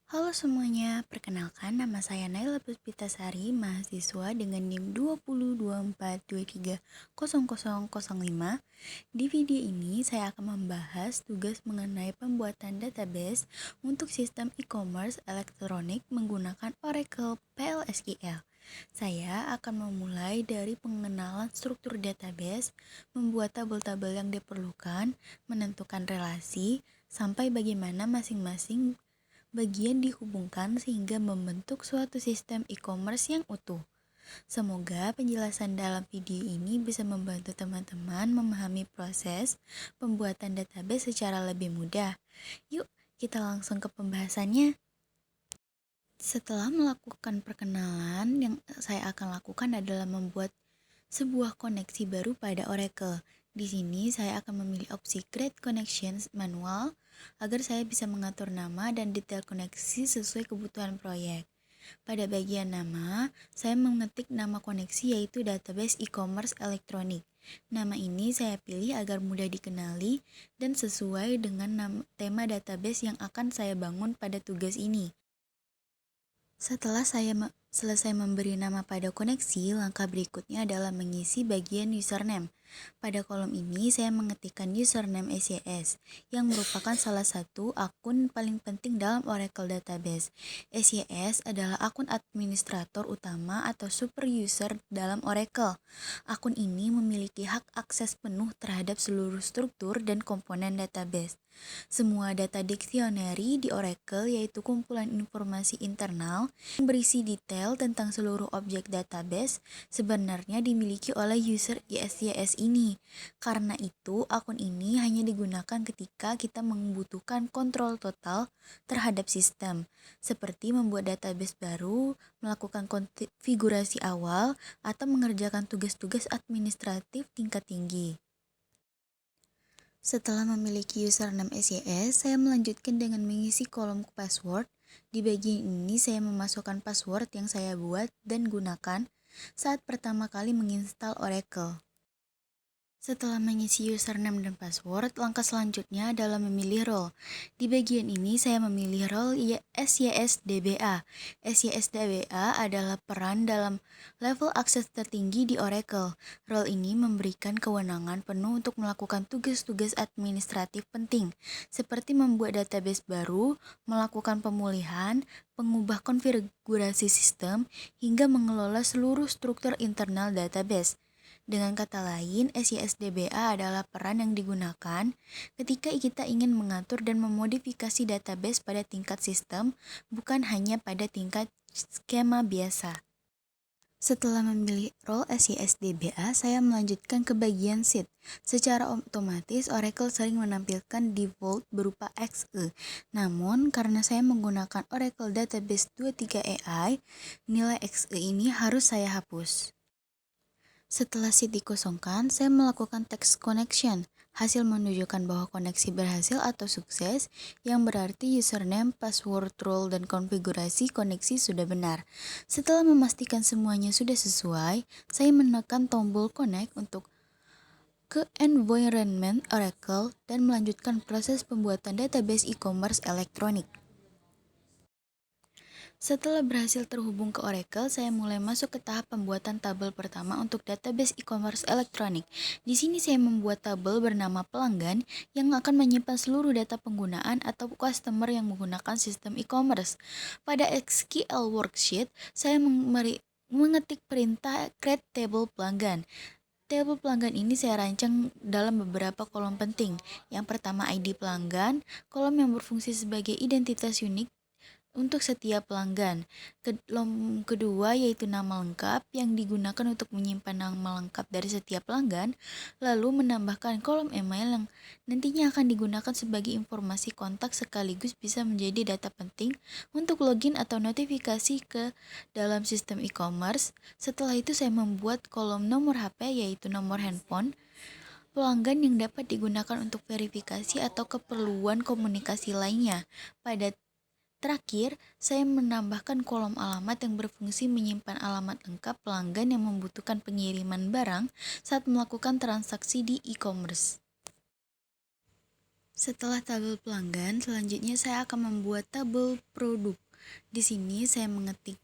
Halo semuanya, perkenalkan nama saya Naila Puspitasari, mahasiswa dengan NIM 2024230005. Di video ini saya akan membahas tugas mengenai pembuatan database untuk sistem e-commerce elektronik menggunakan Oracle PLSQL. Saya akan memulai dari pengenalan struktur database, membuat tabel-tabel yang diperlukan, menentukan relasi, sampai bagaimana masing-masing bagian dihubungkan sehingga membentuk suatu sistem e-commerce yang utuh. Semoga penjelasan dalam video ini bisa membantu teman-teman memahami proses pembuatan database secara lebih mudah. Yuk, kita langsung ke pembahasannya. Setelah melakukan perkenalan, yang saya akan lakukan adalah membuat sebuah koneksi baru pada Oracle. Di sini saya akan memilih opsi Create Connections Manual agar saya bisa mengatur nama dan detail koneksi sesuai kebutuhan proyek. Pada bagian nama, saya mengetik nama koneksi yaitu database e-commerce elektronik. Nama ini saya pilih agar mudah dikenali dan sesuai dengan tema database yang akan saya bangun pada tugas ini. Setelah saya selesai memberi nama pada koneksi, langkah berikutnya adalah mengisi bagian username. Pada kolom ini saya mengetikkan username SYS yang merupakan salah satu akun paling penting dalam Oracle Database. SYS adalah akun administrator utama atau super user dalam Oracle. Akun ini memiliki hak akses penuh terhadap seluruh struktur dan komponen database. Semua data dictionary di Oracle yaitu kumpulan informasi internal yang berisi detail tentang seluruh objek database sebenarnya dimiliki oleh user ISYS ini. Karena itu, akun ini hanya digunakan ketika kita membutuhkan kontrol total terhadap sistem, seperti membuat database baru, melakukan konfigurasi awal, atau mengerjakan tugas-tugas administratif tingkat tinggi. Setelah memiliki username SYS, saya melanjutkan dengan mengisi kolom password. Di bagian ini saya memasukkan password yang saya buat dan gunakan saat pertama kali menginstal Oracle. Setelah mengisi username dan password, langkah selanjutnya adalah memilih role. Di bagian ini saya memilih role SYSDBA. SYSDBA adalah peran dalam level akses tertinggi di Oracle. Role ini memberikan kewenangan penuh untuk melakukan tugas-tugas administratif penting, seperti membuat database baru, melakukan pemulihan, mengubah konfigurasi sistem, hingga mengelola seluruh struktur internal database. Dengan kata lain, SYSDBA adalah peran yang digunakan ketika kita ingin mengatur dan memodifikasi database pada tingkat sistem, bukan hanya pada tingkat skema biasa. Setelah memilih role SYSDBA, saya melanjutkan ke bagian sheet. Secara otomatis, Oracle sering menampilkan default berupa XE. Namun, karena saya menggunakan Oracle Database 23 AI, nilai XE ini harus saya hapus. Setelah sheet dikosongkan, saya melakukan text connection. Hasil menunjukkan bahwa koneksi berhasil atau sukses, yang berarti username, password, role, dan konfigurasi koneksi sudah benar. Setelah memastikan semuanya sudah sesuai, saya menekan tombol connect untuk ke environment Oracle dan melanjutkan proses pembuatan database e-commerce elektronik. Setelah berhasil terhubung ke Oracle, saya mulai masuk ke tahap pembuatan tabel pertama untuk database e-commerce elektronik. Di sini saya membuat tabel bernama pelanggan yang akan menyimpan seluruh data penggunaan atau customer yang menggunakan sistem e-commerce. Pada SQL worksheet, saya mengetik perintah create table pelanggan. Tabel pelanggan ini saya rancang dalam beberapa kolom penting. Yang pertama ID pelanggan, kolom yang berfungsi sebagai identitas unik untuk setiap pelanggan. Kolom kedua yaitu nama lengkap yang digunakan untuk menyimpan nama lengkap dari setiap pelanggan, lalu menambahkan kolom email yang nantinya akan digunakan sebagai informasi kontak sekaligus bisa menjadi data penting untuk login atau notifikasi ke dalam sistem e-commerce. Setelah itu saya membuat kolom nomor HP yaitu nomor handphone pelanggan yang dapat digunakan untuk verifikasi atau keperluan komunikasi lainnya. Pada terakhir, saya menambahkan kolom alamat yang berfungsi menyimpan alamat lengkap pelanggan yang membutuhkan pengiriman barang saat melakukan transaksi di e-commerce. Setelah tabel pelanggan, selanjutnya saya akan membuat tabel produk. Di sini saya mengetik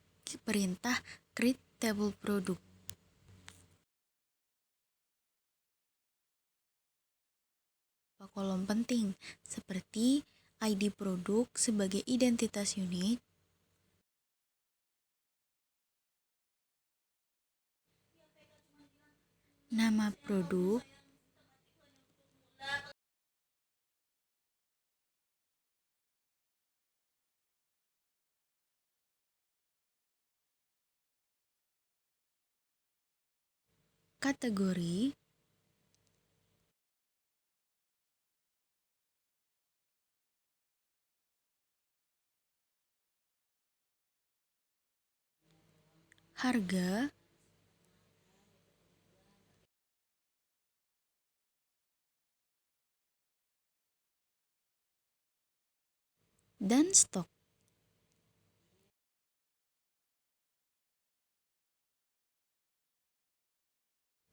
perintah create table produk. Kolom penting seperti ID produk sebagai identitas unit, nama produk, kategori, harga, dan stok.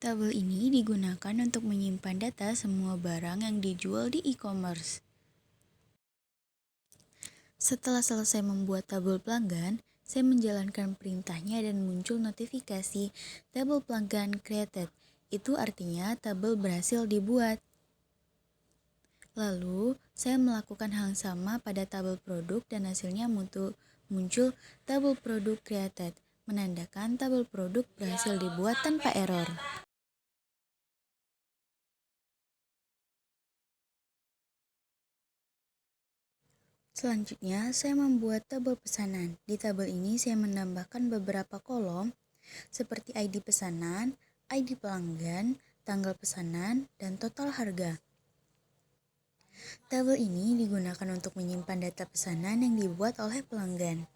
Tabel ini digunakan untuk menyimpan data semua barang yang dijual di e-commerce. Setelah selesai membuat tabel pelanggan, saya menjalankan perintahnya dan muncul notifikasi tabel pelanggan created. Itu artinya tabel berhasil dibuat. Lalu, saya melakukan hal yang sama pada tabel produk dan hasilnya muncul tabel produk created, menandakan tabel produk berhasil dibuat tanpa error. Selanjutnya, saya membuat tabel pesanan. Di tabel ini saya menambahkan beberapa kolom seperti ID pesanan, ID pelanggan, tanggal pesanan, dan total harga. Tabel ini digunakan untuk menyimpan data pesanan yang dibuat oleh pelanggan.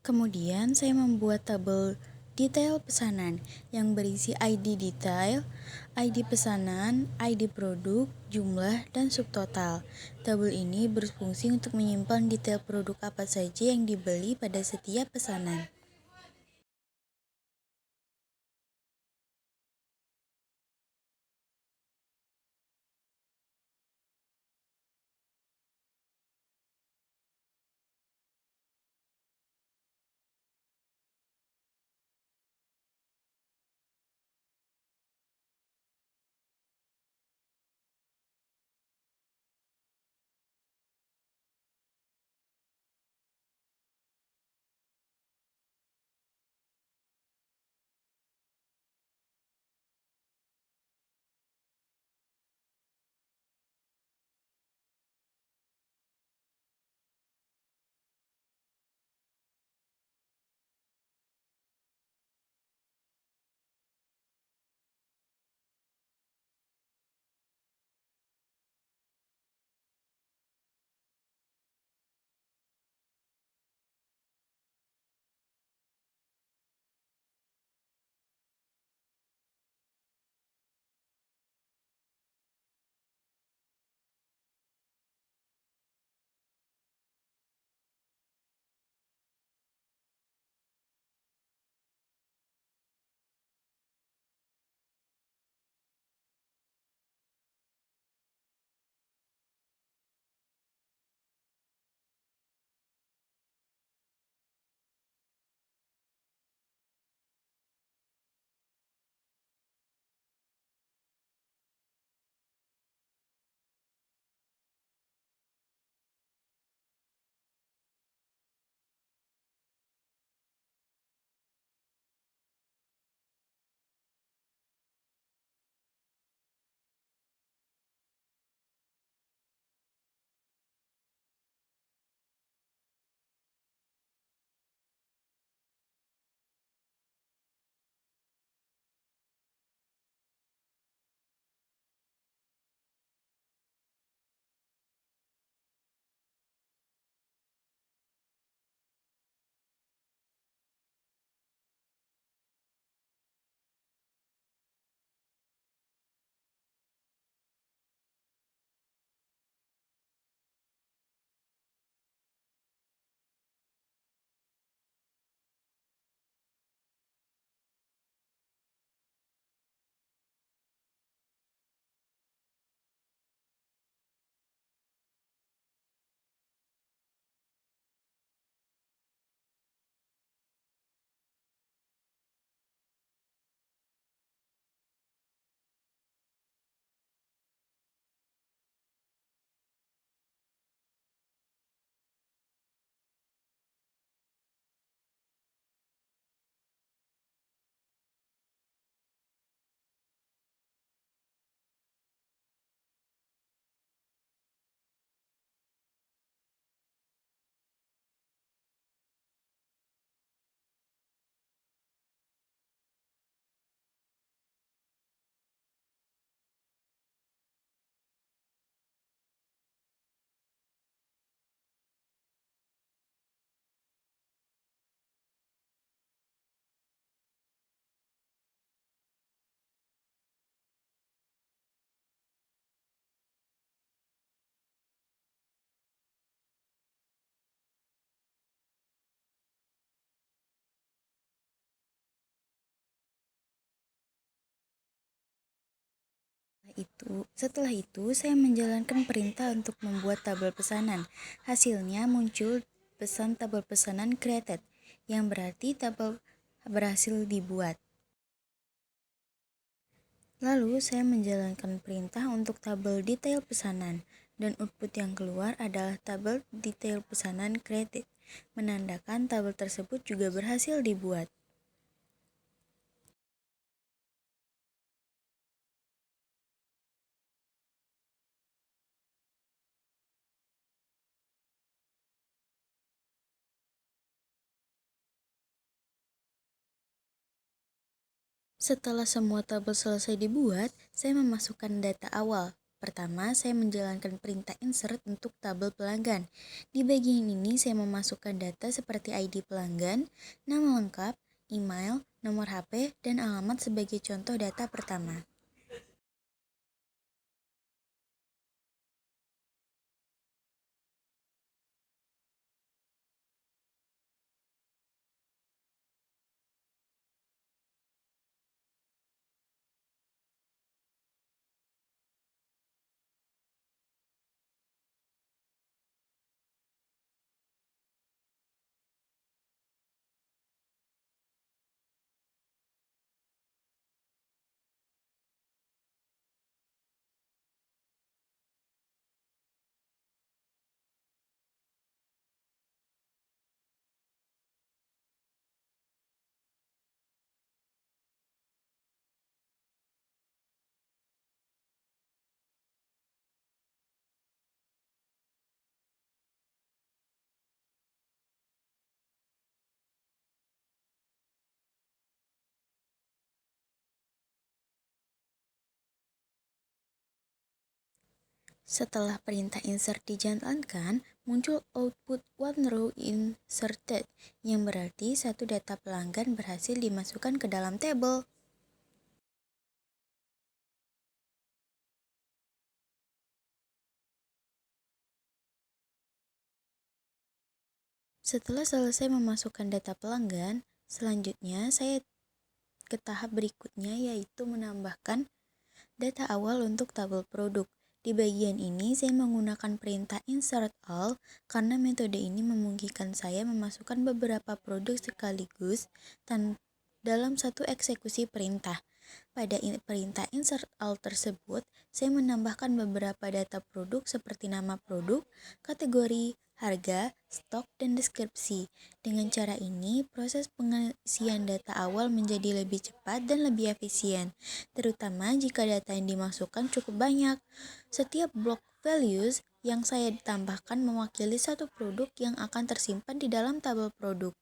Kemudian saya membuat tabel detail pesanan yang berisi ID detail, ID pesanan, ID produk, jumlah, dan subtotal. Tabel ini berfungsi untuk menyimpan detail produk apa saja yang dibeli pada setiap pesanan. Setelah itu, saya menjalankan perintah untuk membuat tabel pesanan. Hasilnya muncul pesan tabel pesanan created, yang berarti tabel berhasil dibuat. Lalu, saya menjalankan perintah untuk tabel detail pesanan, dan output yang keluar adalah tabel detail pesanan created, menandakan tabel tersebut juga berhasil dibuat. Setelah semua tabel selesai dibuat, saya memasukkan data awal. Pertama, saya menjalankan perintah insert untuk tabel pelanggan. Di bagian ini, saya memasukkan data seperti ID pelanggan, nama lengkap, email, nomor HP, dan alamat sebagai contoh data pertama. Setelah perintah insert dijalankan, muncul output one row inserted, yang berarti satu data pelanggan berhasil dimasukkan ke dalam tabel. Setelah selesai memasukkan data pelanggan, selanjutnya saya ke tahap berikutnya, yaitu menambahkan data awal untuk tabel produk. Di bagian ini, saya menggunakan perintah insert all karena metode ini memungkinkan saya memasukkan beberapa produk sekaligus dalam satu eksekusi perintah. Pada perintah insert all tersebut, saya menambahkan beberapa data produk seperti nama produk, kategori, harga, stok, dan deskripsi. Dengan cara ini, proses pengisian data awal menjadi lebih cepat dan lebih efisien, terutama jika data yang dimasukkan cukup banyak. Setiap block values yang saya tambahkan mewakili satu produk yang akan tersimpan di dalam tabel produk.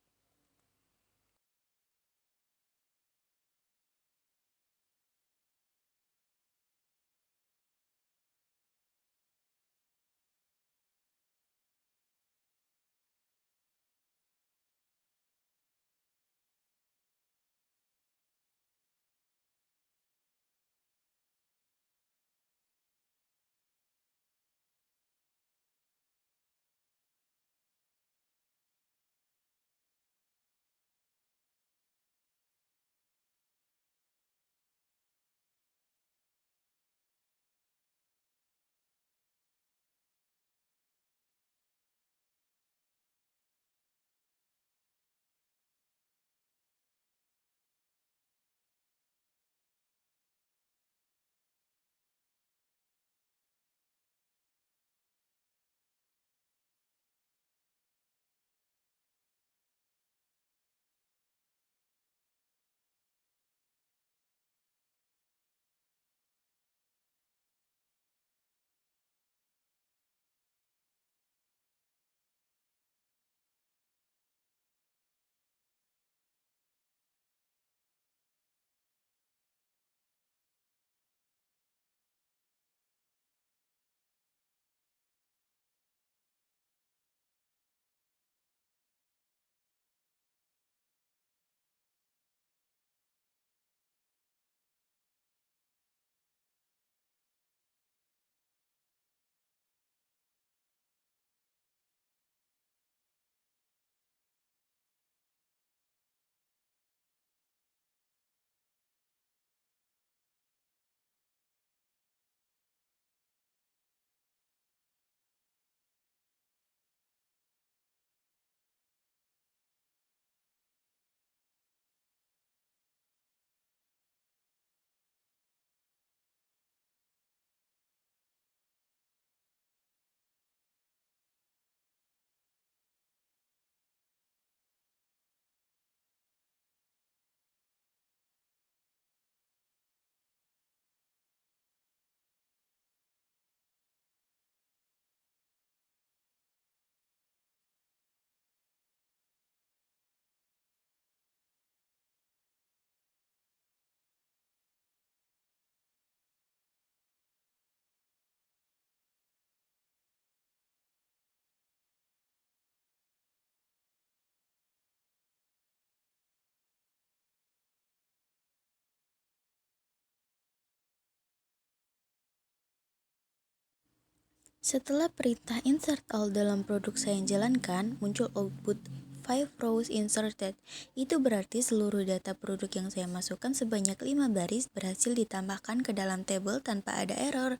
Setelah perintah insert all dalam produk saya jalankan, muncul output 5 rows inserted. Itu berarti seluruh data produk yang saya masukkan sebanyak 5 baris berhasil ditambahkan ke dalam tabel tanpa ada error.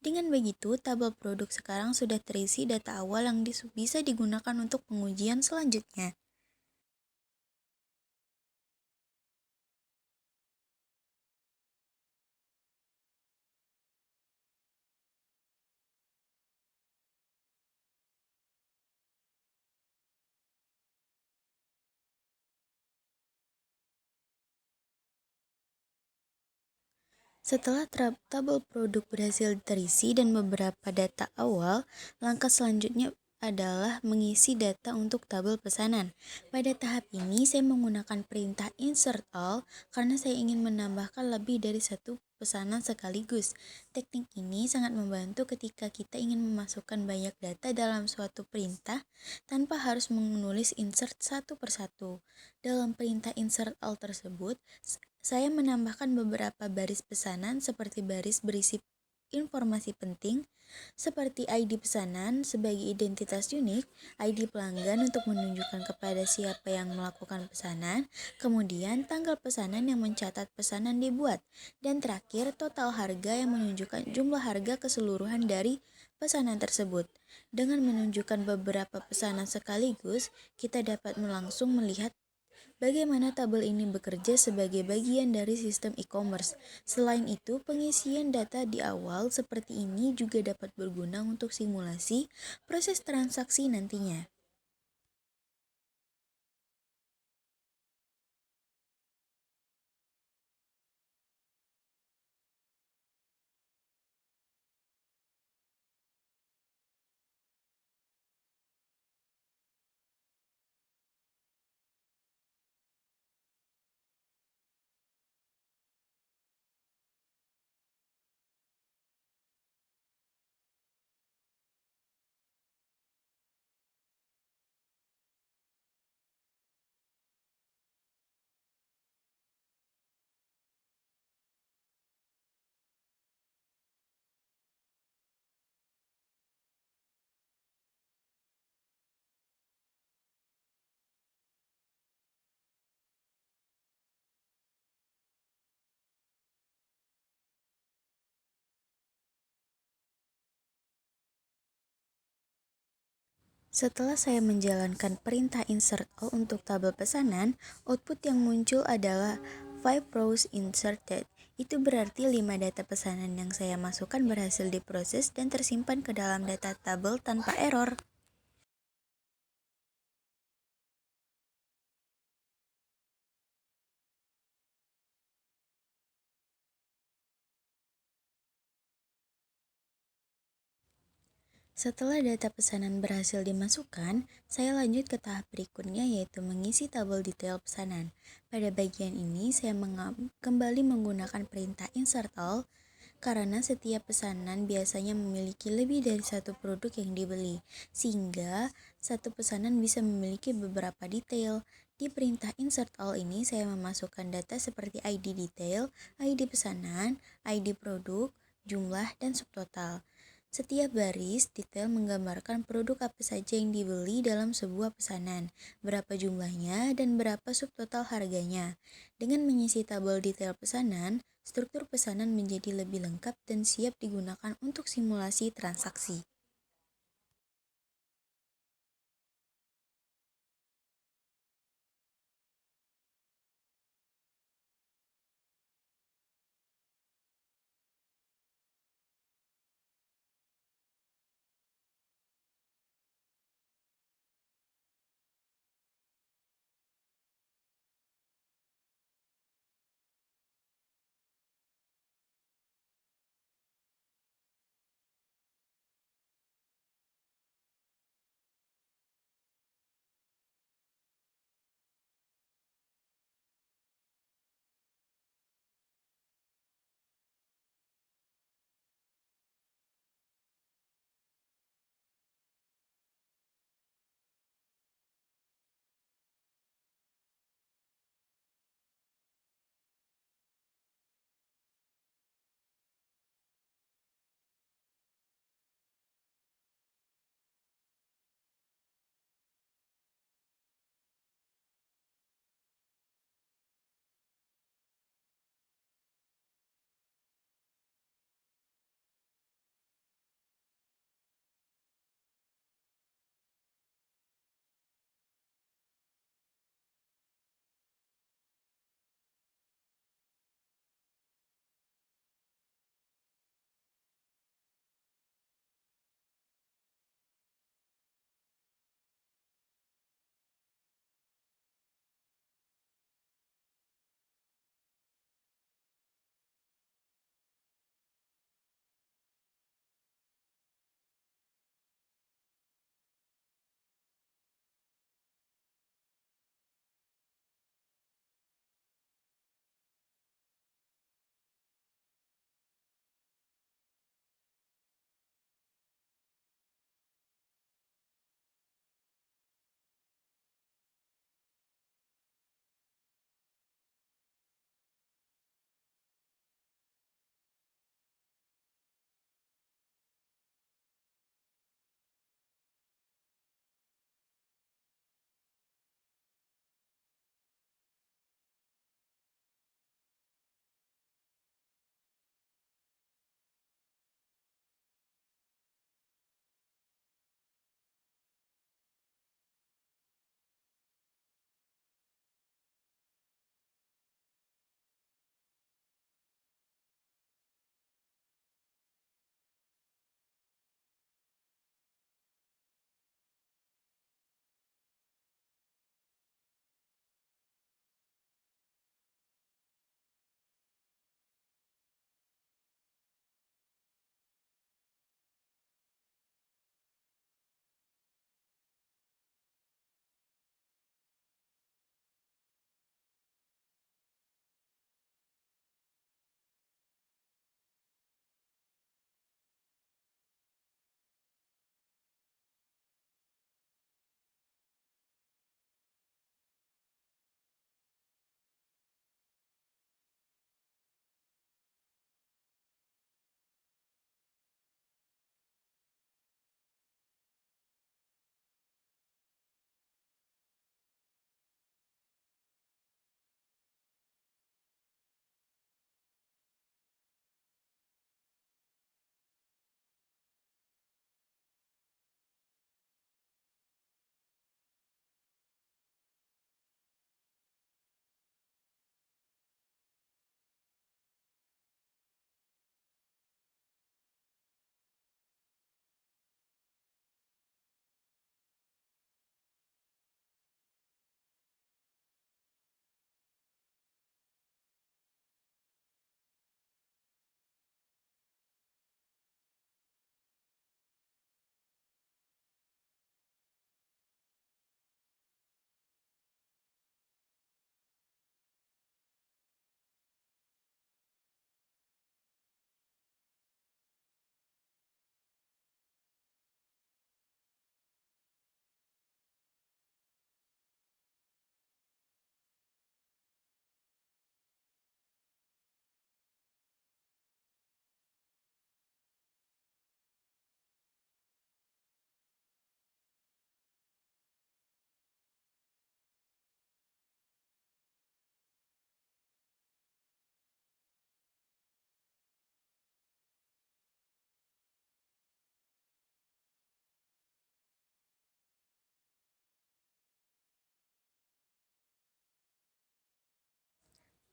Dengan begitu, tabel produk sekarang sudah terisi data awal yang bisa digunakan untuk pengujian selanjutnya. Setelah tabel produk berhasil terisi dan beberapa data awal, langkah selanjutnya adalah mengisi data untuk tabel pesanan. Pada tahap ini, saya menggunakan perintah insert all karena saya ingin menambahkan lebih dari satu pesanan sekaligus. Teknik ini sangat membantu ketika kita ingin memasukkan banyak data dalam suatu perintah tanpa harus menulis insert satu persatu. Dalam perintah insert all tersebut, saya menambahkan beberapa baris pesanan seperti baris berisi informasi penting seperti ID pesanan sebagai identitas unik, ID pelanggan untuk menunjukkan kepada siapa yang melakukan pesanan, kemudian tanggal pesanan yang mencatat pesanan dibuat, dan terakhir total harga yang menunjukkan jumlah harga keseluruhan dari pesanan tersebut. Dengan menunjukkan beberapa pesanan sekaligus, kita dapat langsung melihat bagaimana tabel ini bekerja sebagai bagian dari sistem e-commerce. Selain itu, pengisian data di awal seperti ini juga dapat berguna untuk simulasi proses transaksi nantinya. Setelah saya menjalankan perintah insert all untuk tabel pesanan, output yang muncul adalah 5 rows inserted. Itu berarti 5 data pesanan yang saya masukkan berhasil diproses dan tersimpan ke dalam data tabel tanpa error. Setelah data pesanan berhasil dimasukkan, saya lanjut ke tahap berikutnya yaitu mengisi tabel detail pesanan. Pada bagian ini, saya kembali menggunakan perintah insert all karena setiap pesanan biasanya memiliki lebih dari satu produk yang dibeli, sehingga satu pesanan bisa memiliki beberapa detail. Di perintah insert all ini, saya memasukkan data seperti ID detail, ID pesanan, ID produk, jumlah, dan subtotal. Setiap baris detail menggambarkan produk apa saja yang dibeli dalam sebuah pesanan, berapa jumlahnya, dan berapa subtotal harganya. Dengan mengisi tabel detail pesanan, struktur pesanan menjadi lebih lengkap dan siap digunakan untuk simulasi transaksi.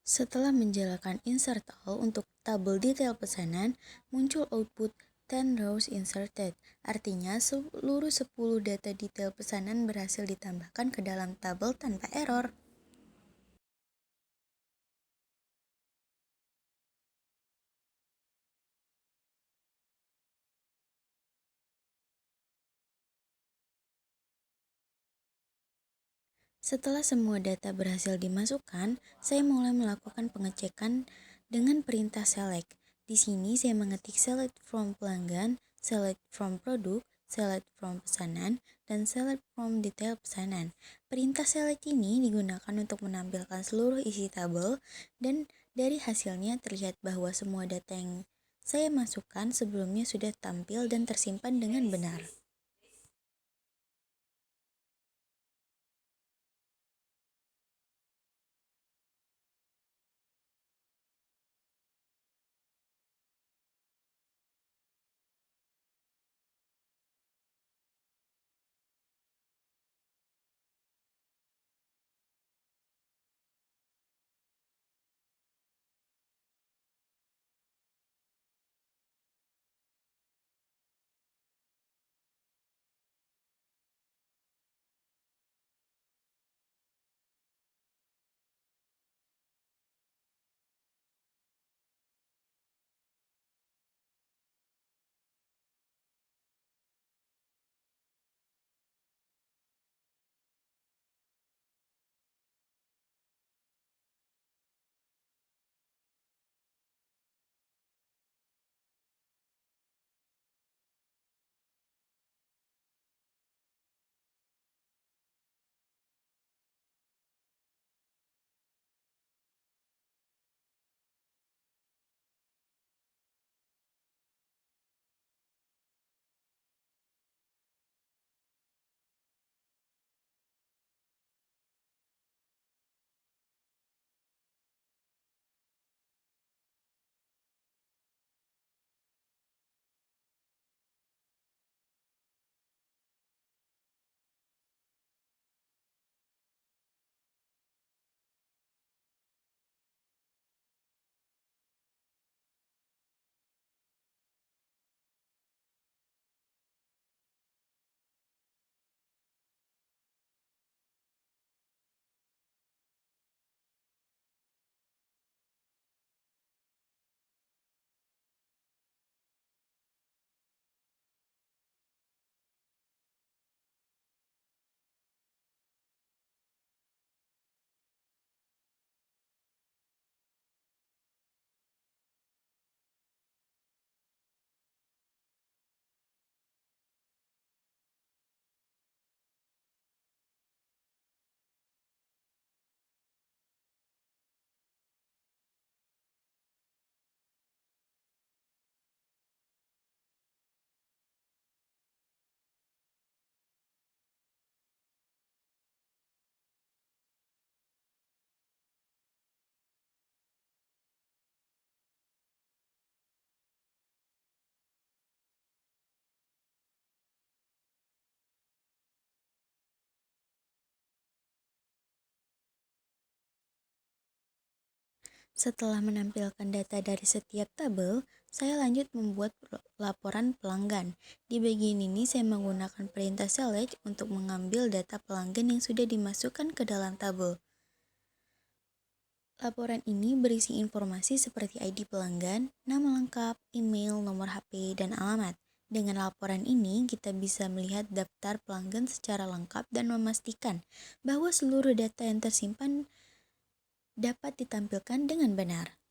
Setelah menjalankan insert all untuk tabel detail pesanan, muncul output 10 rows inserted. Artinya seluruh 10 data detail pesanan berhasil ditambahkan ke dalam tabel tanpa error. Setelah semua data berhasil dimasukkan, saya mulai melakukan pengecekan dengan perintah select. Di sini saya mengetik select from pelanggan, select from produk, select from pesanan, dan select from detail pesanan. Perintah select ini digunakan untuk menampilkan seluruh isi tabel dan dari hasilnya terlihat bahwa semua data yang saya masukkan sebelumnya sudah tampil dan tersimpan dengan benar. Setelah menampilkan data dari setiap tabel, saya lanjut membuat laporan pelanggan. Di bagian ini saya menggunakan perintah select untuk mengambil data pelanggan yang sudah dimasukkan ke dalam tabel. Laporan ini berisi informasi seperti ID pelanggan, nama lengkap, email, nomor HP, dan alamat. Dengan laporan ini, kita bisa melihat daftar pelanggan secara lengkap dan memastikan bahwa seluruh data yang tersimpan dapat ditampilkan dengan benar.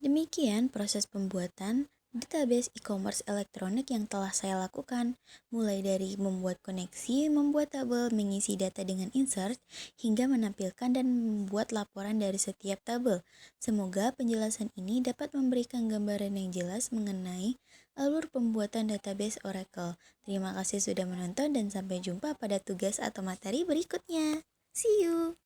Demikian proses pembuatan database e-commerce elektronik yang telah saya lakukan, mulai dari membuat koneksi, membuat tabel, mengisi data dengan insert, hingga menampilkan dan membuat laporan dari setiap tabel. Semoga penjelasan ini dapat memberikan gambaran yang jelas mengenai alur pembuatan database Oracle. Terima kasih sudah menonton dan sampai jumpa pada tugas atau materi berikutnya. See you!